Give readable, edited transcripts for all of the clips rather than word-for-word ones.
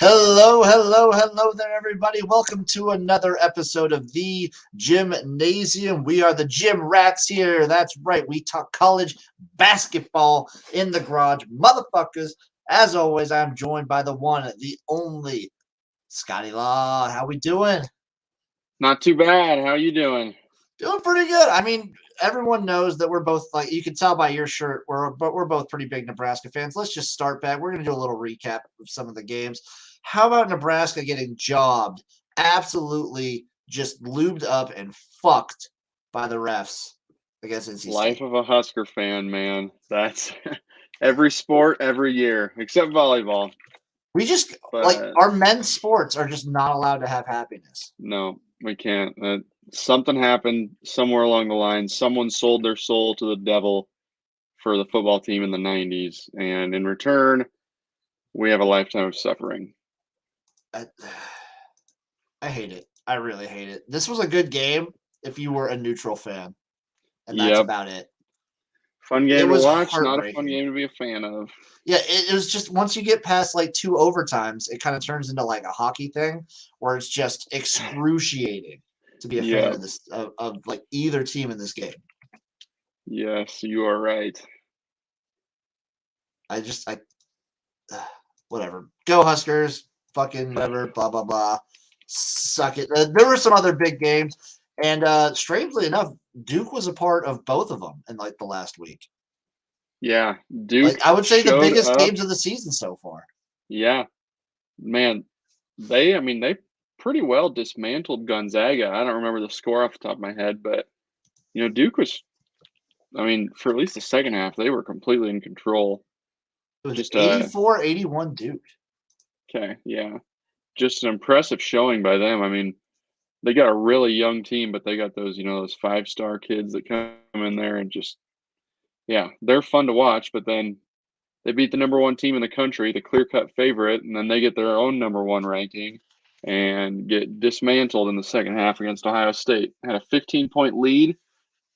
Hello there, everybody. Welcome to another episode of the Gymnasium. We are the Gym Rats here. That's right. We talk college basketball in the garage. Motherfuckers, as always, I'm joined by the one, the only Scotty Law. How we doing? Not too bad. How you doing? Doing pretty good. I mean, everyone knows that we're both like you can tell by your shirt. We're both pretty big Nebraska fans. Let's just start back. We're gonna do a little recap of some of the games. How about Nebraska getting jobbed, absolutely just lubed up and fucked by the refs against NC Life State? of a Husker fan, man. That's every sport, every year, except volleyball. We just like But our men's sports are just not allowed to have happiness. no, we can't. Something happened somewhere along the line. Someone sold their soul to the devil for the football team in the 90s. And in return, we have a lifetime of suffering. I, I hate it. I really hate it. This was a good game if you were a neutral fan, and that's Yep. about it. Fun It game to was watch, not a fun heartbreaking. game to be a fan of. Yeah, it was just once you get past like two overtimes, it kind of turns into like a hockey thing where it's just excruciating to be a fan Yep. of this of like either team in this game. Yes, you are right. I whatever. Go Huskers, fucking whatever, blah blah blah. Suck it. There were some other big games, and strangely enough, Duke was a part of both of them in like the last week. Yeah, Like Duke I would say the showed biggest up. games of the season so far. Yeah, man, they pretty well dismantled Gonzaga. I don't remember the score off the top of my head, but Duke was, for at least the second half, they were completely in control. It was Just 84-81 Duke. okay, yeah, just an impressive showing by them. They got a really young team, but they got those 5-star kids that come in there and just yeah, they're fun to watch. But then they beat the number one team in the country, the clear-cut favorite, and then they get their own number one ranking and get dismantled in the second half against Ohio State. Had a 15-point lead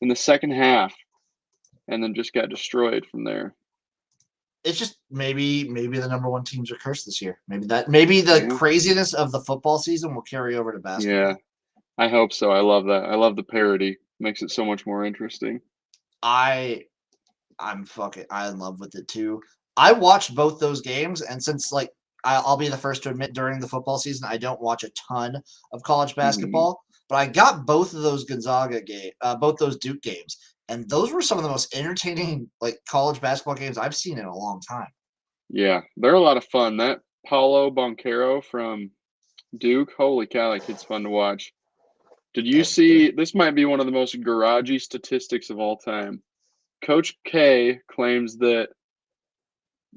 in the second half, and then just got destroyed from there. It's just maybe the number one teams are cursed this year. Maybe the Yeah, craziness of the football season will carry over to yeah, basketball. I hope so. I love that. I love the parody. Makes it so much more interesting. I I'm in love with it too. I watched both those games, and since like I'll be the first to admit during the football season I don't watch a ton of college Hmm. basketball, but I got both of those both those Duke games, and those were some of the most entertaining like college basketball games I've seen in a long time. Yeah, they're a lot of fun. That Paulo Boncaro from Duke, holy cow, that kid's fun to watch. Did you see? This might be one of the most garagey statistics of all time. Coach K claims that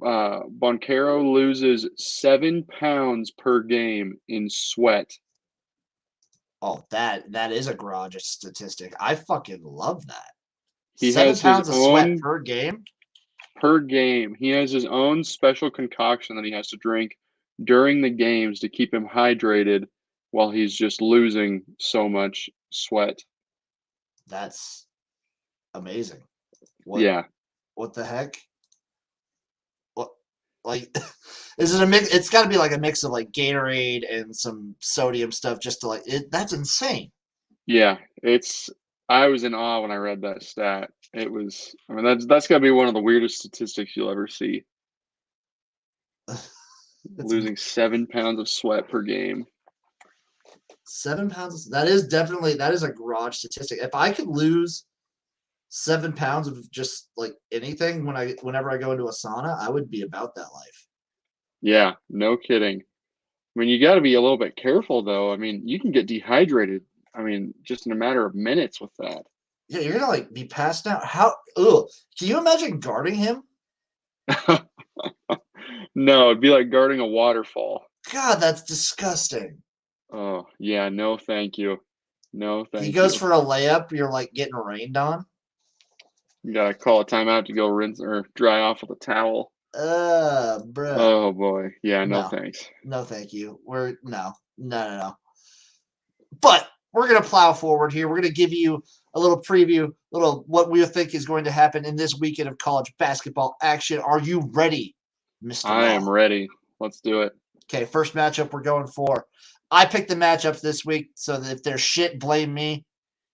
Boncaro loses 7 pounds per game in sweat. Oh, that is a garage statistic. I fucking love that. He Seven has his pounds of sweat own per game. per game. He has his own special concoction that he has to drink during the games to keep him hydrated while he's just losing so much sweat. That's amazing. What Yeah. what the heck? What like is it a mix? It's got to be like a mix of like Gatorade and some sodium stuff just to like it. That's insane. Yeah. I was in awe when I read that stat. It was that's got to be one of the weirdest statistics you'll ever see. It's Losing 7 pounds of sweat per game. 7 pounds. That is a garage statistic. If I could lose 7 pounds of just like anything whenever I go into a sauna, I would be about that life. Yeah, no kidding. You got to be a little bit careful though. You can get dehydrated. Just in a matter of minutes with that. Yeah, you're gonna like be passed out. How? Ugh. Can you imagine guarding him? No, it'd be like guarding a waterfall. God, that's disgusting. Oh, yeah, no thank you. No He thank goes you. for a layup. You're like getting rained on. You gotta call a timeout to go rinse or dry off with a towel. Bruh. Oh boy. Yeah, no No, thanks. no, thank you. We're no. But we're gonna plow forward here. We're gonna give you a little preview, little what we think is going to happen in this weekend of college basketball action. Are you ready, Mister I am Law? ready. Let's do it. Okay, first matchup we're going for. I picked the matchups this week, so that if they're shit, blame me.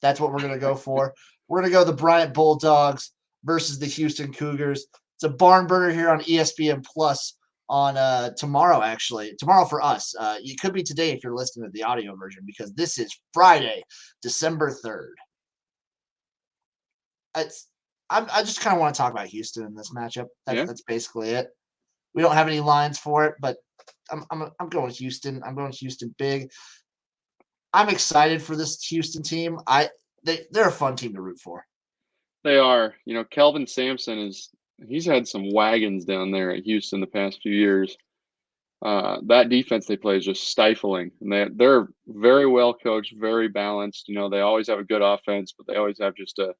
That's what we're going to go for. We're going to go the Bryant Bulldogs versus the Houston Cougars. It's a barn burner here on ESPN Plus on tomorrow, actually. Tomorrow for us. It could be today if you're listening to the audio version, because this is Friday, December 3rd. I just kind of want to talk about Houston in this matchup. That's basically it. We don't have any lines for it, but I'm going Houston. I'm going Houston big. I'm excited for this Houston team. They're a fun team to root for. They are. Kelvin Sampson he's had some wagons down there at Houston the past few years. That defense they play is just stifling, and they're very well coached, very balanced. They always have a good offense, but they always have just a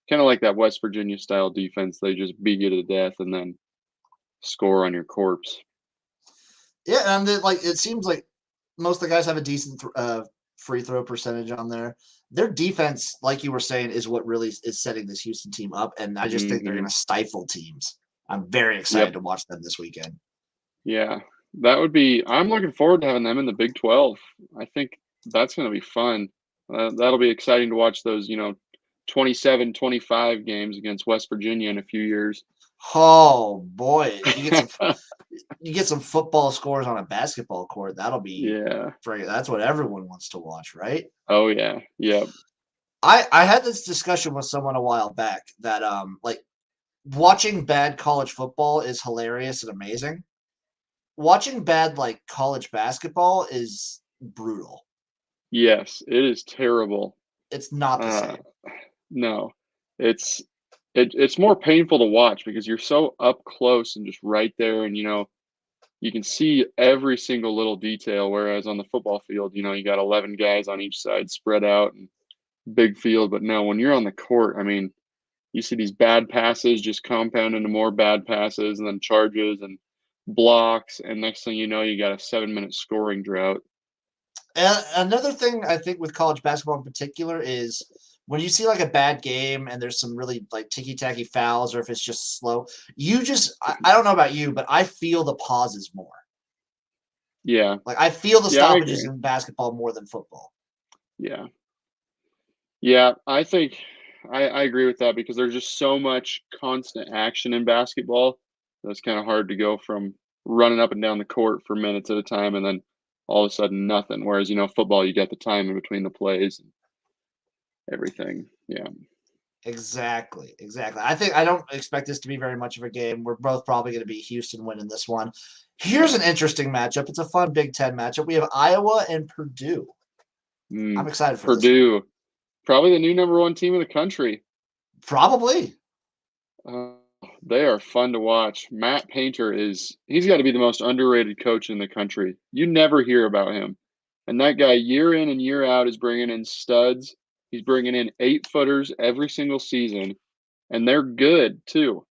kind of like that West Virginia style defense. They just beat you to death and then score on your corpse. Yeah, and it seems like most of the guys have a decent free throw percentage on there. Their defense, like you were saying, is what really is setting this Houston team up, and I just think they're going to stifle teams. I'm very excited to watch them this weekend. Yeah, I'm looking forward to having them in the Big 12. I think that's going to be fun. That'll be exciting to watch those, 27-25 games against West Virginia in a few years. Oh boy, you get some football scores on a basketball court. That'll be that's what everyone wants to watch, right? Oh yeah, yeah. I had this discussion with someone a while back that watching bad college football is hilarious and amazing. Watching bad college basketball is brutal. Yes, it is terrible. It's not the same. No, it's more painful to watch because you're so up close and just right there, and you can see every single little detail. Whereas on the football field, you got 11 guys on each side spread out and big field. But no, when you're on the court, I mean, you see these bad passes just compound into more bad passes, and then charges and blocks, and next thing you know, you got a 7-minute scoring drought. And another thing I think with college basketball in particular is when you see a bad game and there's some really ticky-tacky fouls, or if it's just slow, I don't know about you, but I feel the pauses more. Yeah. I feel the stoppages in basketball more than football. Yeah. Yeah, I think I agree with that because there's just so much constant action in basketball. It's kind of hard to go from running up and down the court for minutes at a time and then all of a sudden nothing. Whereas, football, you got the time in between the plays and everything. Yeah. Exactly. I don't expect this to be very much of a game. We're both probably going to be Houston winning this one. Here's an interesting matchup. It's a fun Big Ten matchup. We have Iowa and Purdue. I'm excited for Purdue. Probably the new number 1 team in the country. Probably. They are fun to watch. Matt Painter he's got to be the most underrated coach in the country. You never hear about him. And that guy, year in and year out, is bringing in studs. He's bringing in 8-footers every single season, and they're good too.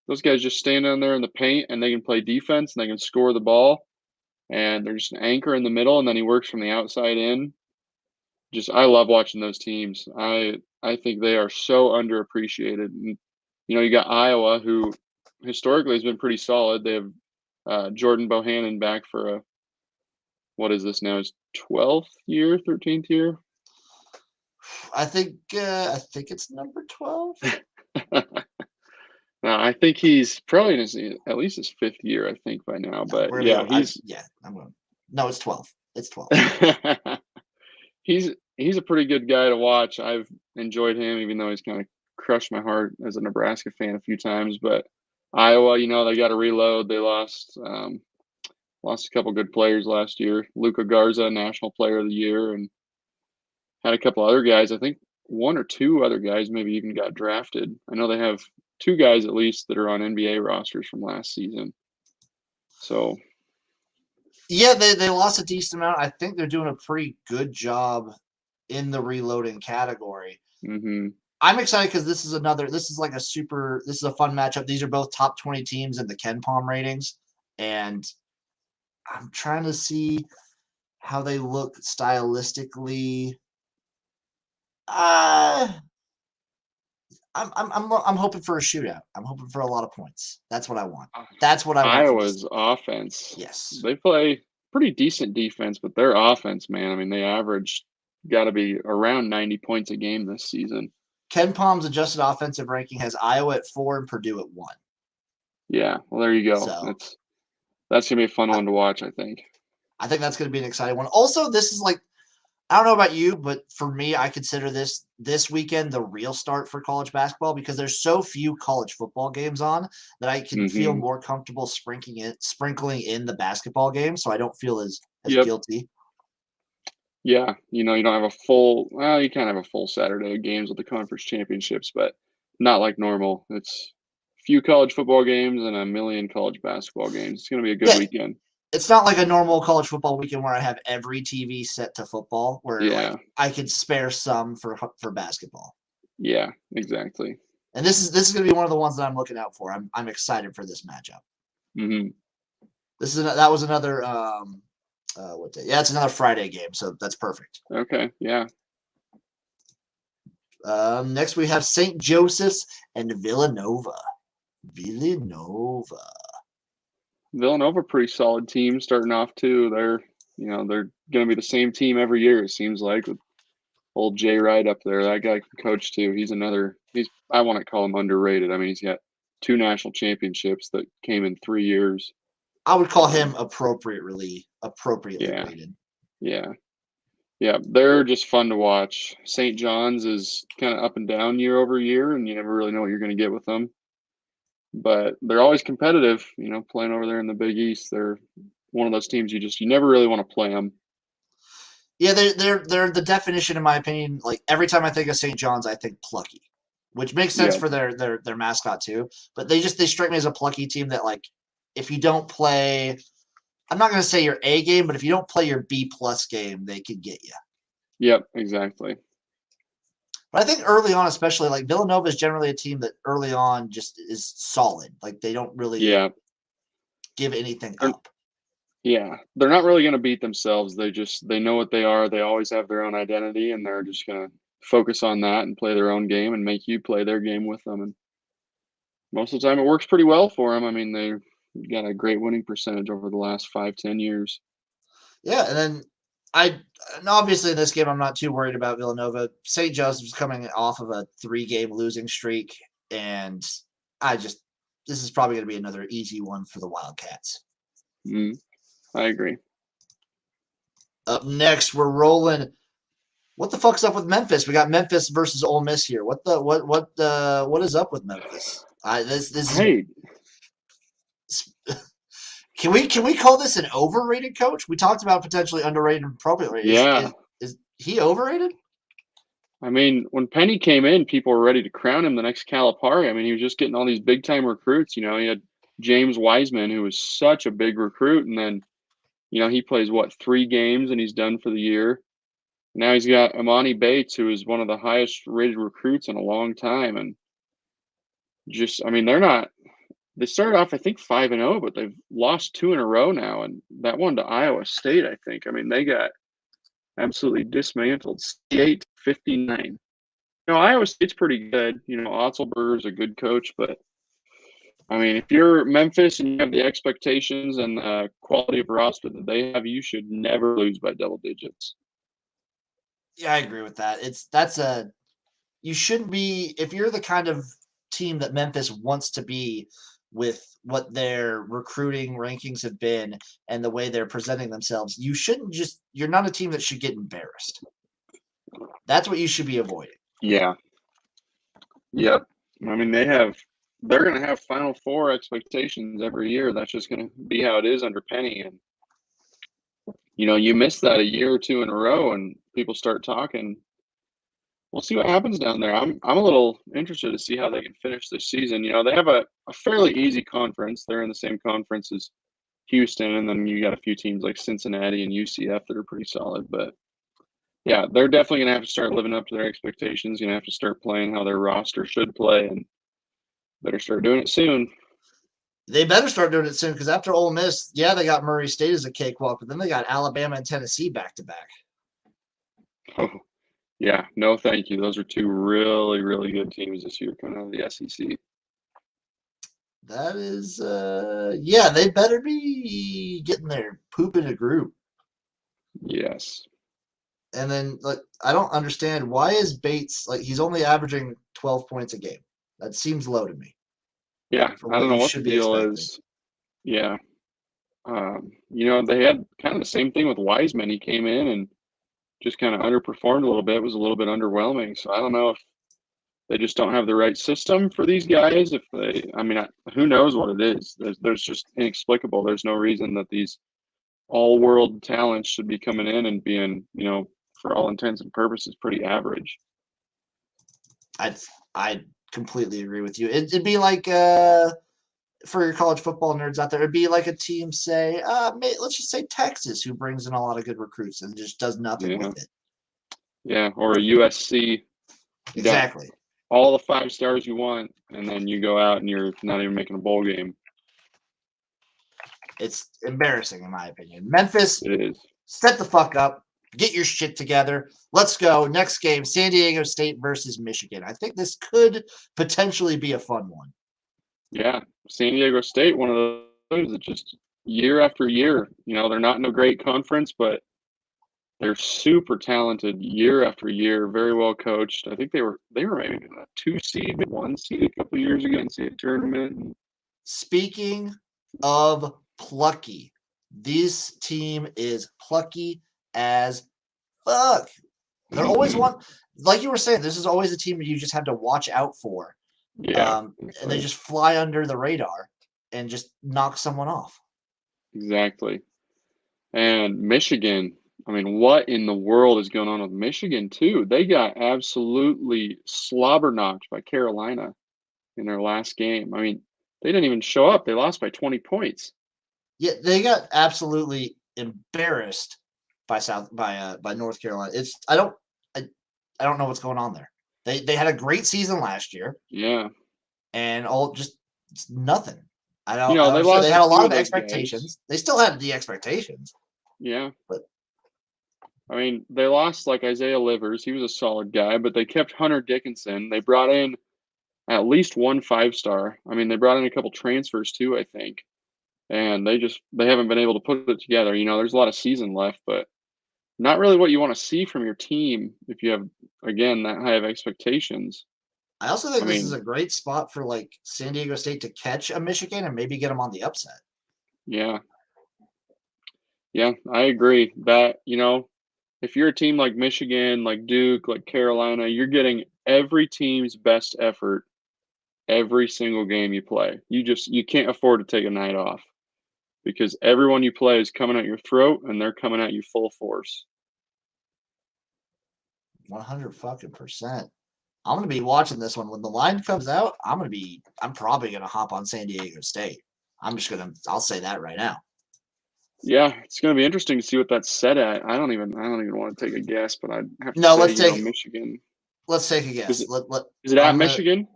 Those guys just stand down there in the paint, and they can play defense, and they can score the ball, and they're just an anchor in the middle, and then he works from the outside in. I love watching those teams. I think they are so underappreciated. And, you got Iowa, who historically has been pretty solid. They have Jordan Bohannon back for what is this now? His 12th year, 13th year? I think it's number 12. No, I think he's probably in at least his 5th year, I think, by now. But no, it's 12. It's 12. He's a pretty good guy to watch. I've enjoyed him, even though he's kind of crushed my heart as a Nebraska fan a few times. But Iowa, they got to reload. They lost a couple good players last year. Luka Garza, National Player of the Year, and had a couple other guys. I think 1 or 2 other guys maybe even got drafted. I know they have 2 guys at least that are on NBA rosters from last season. So. Yeah, they lost a decent amount. I think they're doing a pretty good job in the reloading category. Mm-hmm. I'm excited because this is a fun matchup. These are both top 20 teams in the KenPom ratings, and I'm trying to see how they look stylistically. I'm hoping for a shootout. I'm hoping for a lot of points. That's what I want. That's what I want. Iowa's offense. Yes. They play pretty decent defense, but their offense, man, I mean, they averaged got to be around 90 points a game this season. Ken Palm's adjusted offensive ranking has Iowa at 4 and Purdue at 1. Yeah, well, there you go. So That's gonna be a fun one to watch, I think. I think that's going to be an exciting one. Also, this is like, I don't know about you, but for me, I consider this weekend the real start for college basketball because there's so few college football games on that I can feel more comfortable sprinkling in the basketball game, so I don't feel as guilty. Yeah, you don't have a full. Well, you can't have a full Saturday of games with the conference championships, but not like normal. It's a few college football games and a million college basketball games. It's gonna be a good weekend. It's not like a normal college football weekend where I have every TV set to football, where like I could spare some for basketball. Yeah, exactly. And this is going to be one of the ones that I'm looking out for. I'm excited for this matchup. Mm-hmm. That was another what day? Yeah, it's another Friday game, so that's perfect. Okay, yeah. Next we have St. Joseph's and Villanova. Villanova, pretty solid team starting off too. They're going to be the same team every year. It seems like with old Jay Wright up there. That guy can coach too. I want to call him underrated. I mean, he's got 2 national championships that came in 3 years. I would call him appropriately rated. Yeah. They're just fun to watch. St. John's is kind of up and down year over year, and you never really know what you're going to get with them. But they're always competitive, playing over there in the Big East. They're one of those teams you never really want to play them. Yeah, they're the definition, in my opinion. Like every time I think of St. John's, I think plucky, which makes sense for their mascot too. But they strike me as a plucky team that, like, if you don't play, I'm not going to say your A game, but if you don't play your B+ game, they could get you. Yep, exactly. But I think early on, especially, like Villanova is generally a team that early on just is solid. Like they don't really give anything up. Yeah, they're not really going to beat themselves. They know what they are. They always have their own identity, and they're just going to focus on that and play their own game and make you play their game with them. And most of the time, it works pretty well for them. I mean, they've got a great winning percentage over the last 5-10 years. Yeah, and then obviously in this game, I'm not too worried about Villanova. St. Joseph's coming off of a 3-game losing streak, and this is probably going to be another easy one for the Wildcats. I agree. Up next, we're rolling. What the fuck's up with Memphis? We got Memphis versus Ole Miss here. What is up with Memphis? Can we call this an overrated coach? We talked about potentially underrated and appropriate. Is he overrated? I mean, when Penny came in, people were ready to crown him the next Calipari. I mean, he was just getting all these big time recruits. He had James Wiseman, who was such a big recruit, and then he plays 3 games and he's done for the year. Now he's got Imani Bates, who is one of the highest rated recruits in a long time, and they started off, I think, 5-0, but they've lost 2 in a row now, and that one to Iowa State, I think. I mean, they got absolutely dismantled, 68-59. Iowa State's pretty good. Otzelberger's a good coach, but I mean, if you're Memphis and you have the expectations and the quality of roster that they have, you should never lose by double digits. Yeah, I agree with that. You shouldn't be, if you're the kind of team that Memphis wants to be with what their recruiting rankings have been and the way they're presenting themselves, you're not a team that should get embarrassed. That's what you should be avoiding. Yeah. Yep. I mean, they're going to have Final Four expectations every year. That's just going to be how it is under Penny. And, you miss that a year or 2 in a row and people start talking. We'll see what happens down there. I'm a little interested to see how they can finish this season. They have a fairly easy conference. They're in the same conference as Houston, and then you got a few teams like Cincinnati and UCF that are pretty solid. But, yeah, they're definitely going to have to start living up to their expectations. Going to have to start playing how their roster should play, and better start doing it soon. They better start doing it soon because after Ole Miss, they got Murray State as a cakewalk, but then they got Alabama and Tennessee back-to-back. Oh, yeah. No, thank you. Those are 2 really, really good teams this year coming out of the SEC. That is, yeah, they better be getting their poop in a group. Yes. And then, like, I don't understand why is Bates like he's only averaging 12 points a game. That seems low to me Yeah, for I what don't know you what the should be deal expecting. is. Yeah. They had kind of the same thing with Wiseman. He came in and just kind of underperformed a little bit, was a little bit underwhelming. So I don't know if they just don't have the right system for these guys. If they, I mean, who knows what it is? There's just inexplicable. There's no reason that these all-world talents should be coming in and being, for all intents and purposes, pretty average. I completely agree with you. It'd be like for your college football nerds out there, it'd be like a team, say, let's just say Texas, who brings in a lot of good recruits and just does nothing Yeah, with it. yeah, or a USC. You got Exactly. all the 5 stars you want, and then you go out and you're not even making a bowl game. It's embarrassing, in my opinion. Memphis, It is. step the fuck up. Get your shit together. Let's go. Next game, San Diego State versus Michigan. I think this could potentially be a fun one. Yeah, San Diego State, one of those that just year after year, they're not in a great conference, but they're super talented year after year, very well coached. I think they were maybe in a 2 seed, 1 seed a couple of years ago in the tournament. Speaking of plucky, this team is plucky as fuck. They're always one, like you were saying, this is always a team you just have to watch out for. Yeah, And they just fly under the radar and just knock someone off. exactly. And Michigan, I mean, what in the world is going on with Michigan too? They got absolutely slobber knocked by Carolina in their last game. I mean, they didn't even show up. They lost by 20 points. Yeah, they got absolutely embarrassed by North Carolina. I don't know what's going on there. They had a great season last year Yeah. and all just nothing. I don't They understand. They lost a had a lot few of of those guys. expectations. They still had the expectations, Yeah. but I mean, they lost like Isaiah Livers. He was a solid guy, but they kept Hunter Dickinson. They brought in at least one 5-star. I mean, they brought in a couple transfers too, I think. And they haven't been able to put it together. There's a lot of season left, but not really what you want to see from your team if you have, again, that high of expectations. I also think I this is mean, a great spot for like San Diego State to catch a Michigan and maybe get them on the upset. yeah. Yeah, I agree that, if you're a team like Michigan, like Duke, like Carolina, you're getting every team's best effort every single game you play. You can't afford to take a night off because everyone you play is coming at your throat and they're coming at you full force. 100 fucking percent. I'm gonna be watching this one when the line comes out. I'm probably gonna hop on San Diego State. I'll say that right now. Yeah, it's going to be interesting to see what that's set at. I don't even want to take a guess, but I'd have to No, say, Michigan. let's take a Is guess. it is it at I'm gonna Michigan?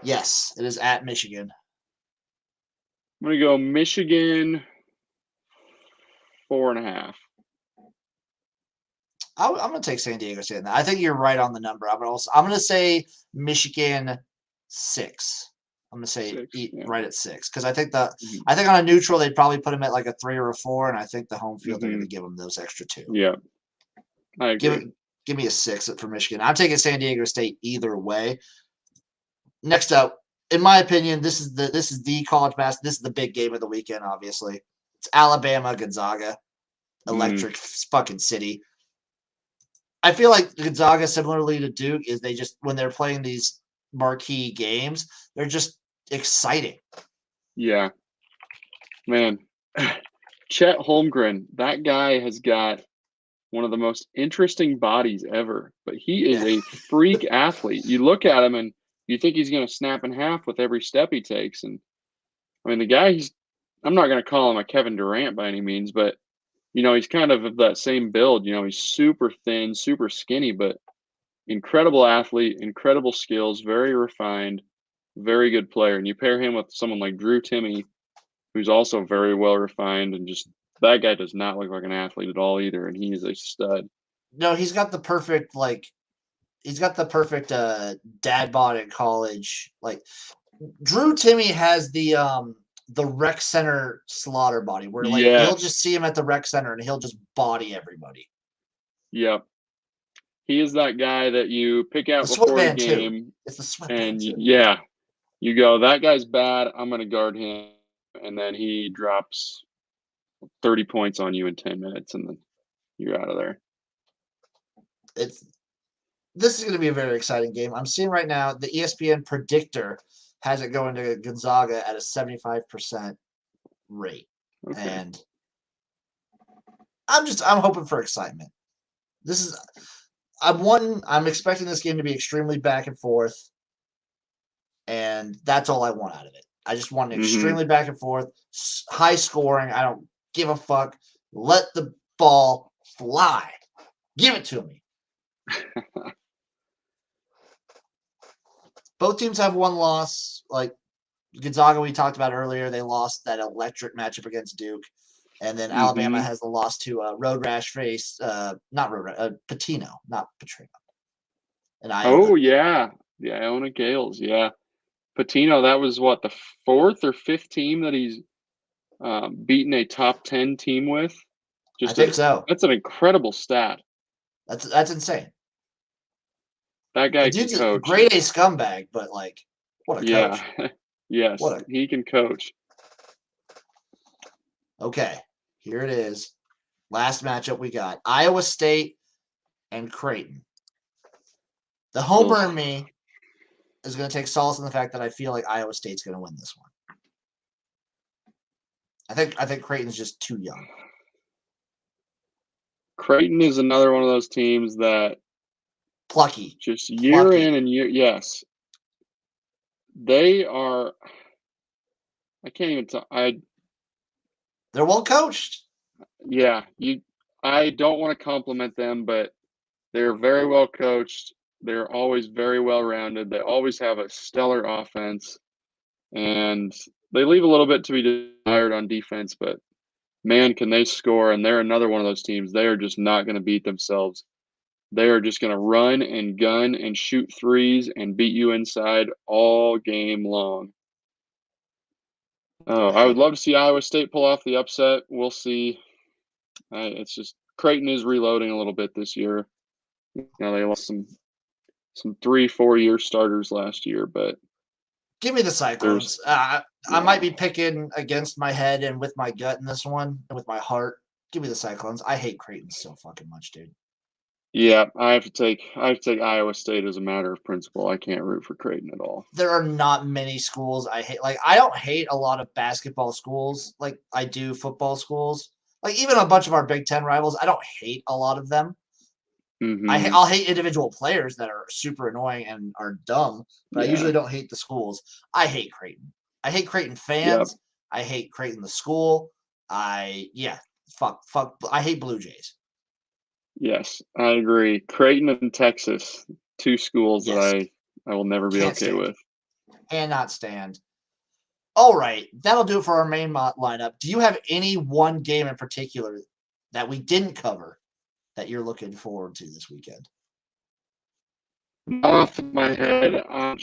yes, it is at Michigan. I'm going to go Michigan 4.5. I'm gonna take San Diego State. I think you're right on the number. I'm gonna say Michigan 6. I'm gonna say 6, yeah. right at 6 because I think on Mhm. a neutral they'd probably put them at like a 3 or a 4, and I think the home field they're gonna Mhm. give them those extra 2. Yeah, I Give agree. give me a 6 for Michigan. I'm taking San Diego State either way. Next up, in my opinion, this is the college basketball. This is the big game of the weekend. Obviously, it's Alabama Gonzaga, Mm, electric fucking city. I feel like Gonzaga, similarly to Duke, is they just when they're playing these marquee games, they're just exciting. yeah, man. Chet Holmgren, that guy has got one of the most interesting bodies ever, but he is Yeah. a freak athlete. You look at him and you think he's going to snap in half with every step he takes. And I mean, the guy, I'm not going to call him a Kevin Durant by any means, but, he's kind of that same build. He's super thin, super skinny, but incredible athlete, incredible skills, very refined, very good player. And you pair him with someone like Drew Timme, who's also very well refined and just that guy does not look like an athlete at all either. And he is a stud. No, he's got the perfect he's got the perfect dad bod in college. Like Drew Timmy has the rec center slaughter body where like you'll Yes. just see him at the rec center and he'll just body everybody. Yep. He is that guy that you pick out The before a sweatband too. game, It's the and sweatband too. you go, that guy's bad. I'm going to guard him, and then he drops 30 points on you in 10 minutes, and then you're out of there. This is going to be a very exciting game. I'm seeing right now the ESPN predictor has it going to Gonzaga at a 75% rate, Okay. and I'm hoping for excitement. I'm expecting this game to be extremely back and forth, and that's all I want out of it. I just want extremely back and forth, high scoring. I don't give a fuck. Let the ball fly. Give it to me. Both teams have one loss. Like Gonzaga, we talked about earlier, they lost that electric matchup against Duke. And then Alabama has the loss to Road Rash face, not Road Rash, Patino, not Petrino. And Oh, yeah. The Iona Gales, yeah. Patino, that was what, the fourth or fifth team that he's beaten a top 10 team with? I think so. That's an incredible stat. That's insane. That guy can Dude's coach. a grade A scumbag, but like, what a coach. Yes, he can coach. Okay, here it is. Last matchup we got. Iowa State and Creighton. The homer in me is going to take solace in the fact that I feel like Iowa State's going to win this one. I think Creighton's just too young. Creighton is another one of those teams that plucky. Just year in and year, yes. They are. I can't even tell. They're well coached. Yeah, I don't want to compliment them, but they're very well coached. They're always very well rounded. They always have a stellar offense, and they leave a little bit to be desired on defense. But man, can they score? And they're another one of those teams. They are just not going to beat themselves. They are just going to run and gun and shoot threes and beat you inside all game long. Oh, I would love to see Iowa State pull off the upset. We'll see. It's just Creighton is reloading a little bit this year. They lost some 3-4 year starters last year, but give me the Cyclones. I might be picking against my head and with my gut in this one and with my heart. Give me the Cyclones. I hate Creighton so fucking much, dude. Yeah, I have to take Iowa State as a matter of principle. I can't root for Creighton at all. There are not many schools I hate. Like, I don't hate a lot of basketball schools like I do football schools. Like, even a bunch of our Big Ten rivals, I don't hate a lot of them. I'll hate individual players that are super annoying and are dumb, but I usually don't hate the schools. I hate Creighton. I hate Creighton fans. Yep. I hate Creighton the school. Fuck. I hate Blue Jays. Yes, I agree. Creighton and Texas, two schools that I will never be okay with. Cannot stand. All right, that'll do it for our main lineup. Do you have any one game in particular that we didn't cover that you're looking forward to this weekend? Off my head, I'm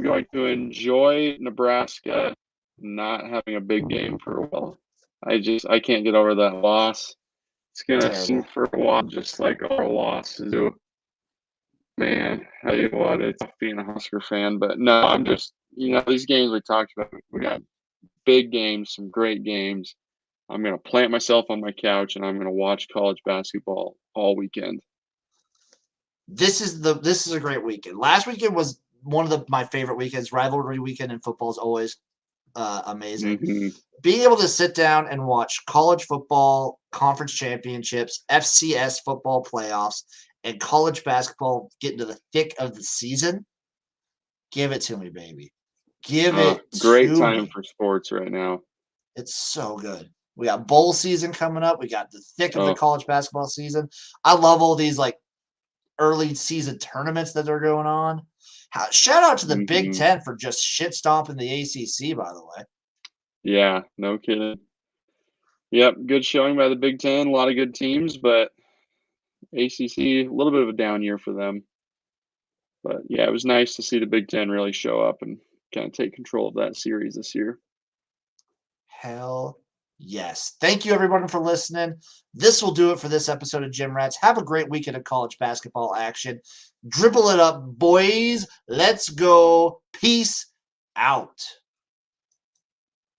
going to enjoy Nebraska not having a big game for a while. I can't get over that loss. It's gonna seem for a while just like our losses do. Man, I tell you what, it's tough being a Husker fan, but no, I'm just these games we talked about, we got big games, some great games. I'm gonna plant myself on my couch and I'm gonna watch college basketball all weekend. This is a great weekend. Last weekend was one of my favorite weekends. Rivalry weekend in football is always amazing. Mm-hmm. Being able to sit down and watch college football, conference championships, FCS football playoffs, and college basketball get into the thick of the season, give it to me, baby. Give it great time for sports right now. It's so good. We got bowl season coming up. We got the thick of the college basketball season. I love all these like early season tournaments that are going on. Shout out to the Big Ten for just shit stomping the ACC, by the way. Yeah, no kidding. Yep, good showing by the Big Ten. A lot of good teams, but ACC, a little bit of a down year for them. But yeah, it was nice to see the Big Ten really show up and kind of take control of that series this year. Hell yes. Thank you, everyone, for listening. This will do it for this episode of Gym Rats. Have a great weekend of college basketball action. Dribble it up, boys. Let's go. Peace out.